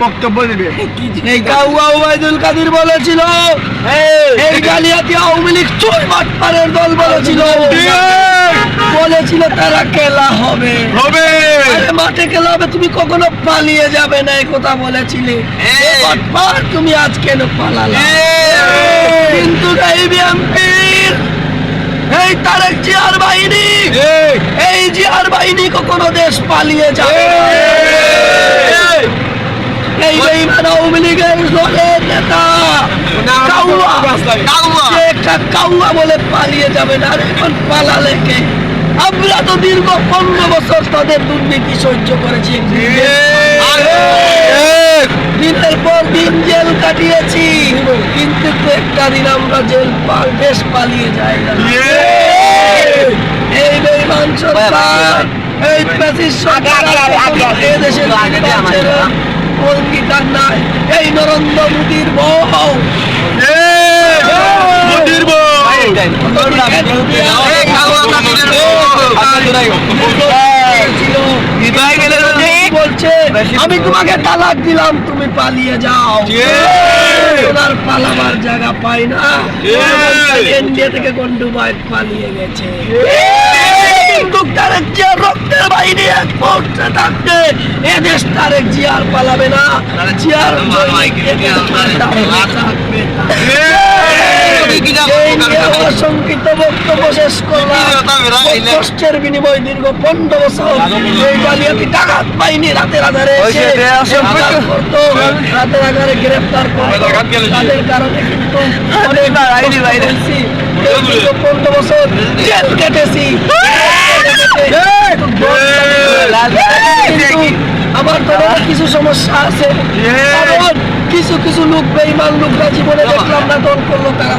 বক্তব্য দেবে। এই কাউয়া ওবায়দুল কাদের বলেছিল এই জালিয়াতি আওয়ামী লীগ চোর বাটপারের দল বলেছিল, বলেছিল তারা খেলা হবে আরে মাঠে খেলা হবে, তুমি কখনো পালিয়ে যাবে না এই কথা বলেছিলে। বাটপার তুমি আজ কেন পালালে? কিন্তু এই বিএনপির এই তারেক জিয়ার বাহিনী, এই জিয়ার বাহিনী কখনো দেশ পালিয়ে যাবে না। এই বেঈমান আওয়ামী লীগের দলের নেতা কাউয়া, সে একটা কাউয়া বলে পালিয়ে যাবে না। আর এখন পালালে কে? আমরা তো দীর্ঘ 15 বছর তাদের দুর্নীতি সহ্য করেছি, দিনের পর দিন জেল কাটিয়েছি, কিন্তু একটা দিন আমরা দেশ পালিয়ে যাই না। এই বেঈমান সরকার, এই ফ্যাসিস্ট সরকার এই দেশের অঙ্গীকার নাই। এই নরেন্দ্র মোদীর বউ, বলছে আমি তোমাকে তালাক দিলাম, তুমি পালিয়ে যাও। ওনার পালাবার জায়গা পাই না, ইন্ডিয়া থেকে গন্ডুবাই পালিয়ে গেছে। কিন্তু তারেক জিয়ার রক্তের বাহিনী এক মুহূর্তে থাকতে এদেশ তারেক জিয়ার পালাবে না, জিয়ার সংক্ষিপ্ত বক্তব্য শেষ করলাম। কষ্টের বিনিময় দীর্ঘ 15 বছর এই জালিয়াতি ডাকাত বাহিনী রাতের আধারে রাতের আধারে গ্রেফতার করতো, তাদের কারণে কিন্তু অনেক 15 বছর জেল কেটেছি। আমার তো কিছু সমস্যা আছে, কারণ কিছু কিছু লোক বেঈমান লোকরা জীবনে দেখলাম না দল করলো তারা।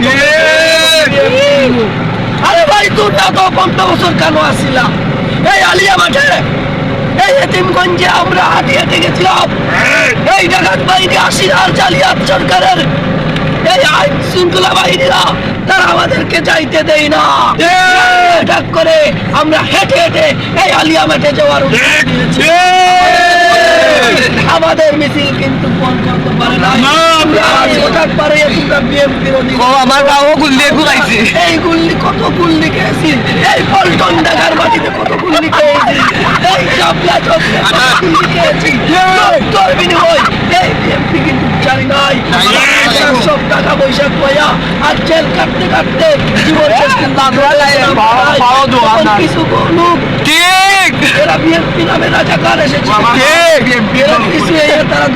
আরে ভাই তোমরা তো 15 বছর কেন আসিলাম এই আলিয়া মাঠে, এই এতিমগঞ্জে আমরা হাঁটি হেঁটে গেছিলাম। এই ডাকাত বাহিনী 80,000 জালিয়াত সরকারের এই আইন শৃঙ্খলা বাহিনীরা তারা আমাদেরকে যাইতে দেয় না, ডাক করে আমরা হেঁটে হেঁটে এই আলিয়া মাঠে যাওয়ার আমাদের মিছিল কিন্তু ফোন করতে পারে না। হঠাৎ পারে তোমরা বিএনপির এই গুল্লি কত গুল্লি খেয়েছি, এই পল্টন ঢাকার মাটিতে কত গুল্লি খেয়েছি, এই চাপলা চপলা গুল্লি খেয়েছি। তোর বিনিময় এই বিএনপি কিন্তু জানি নাই সব টাকা পয়সা খোয়া আর জেল কাটতে কাটতে জীবন শেষ। কিছু লোক এরা বিএনপি নামে রাজাকার এসেছে, তারা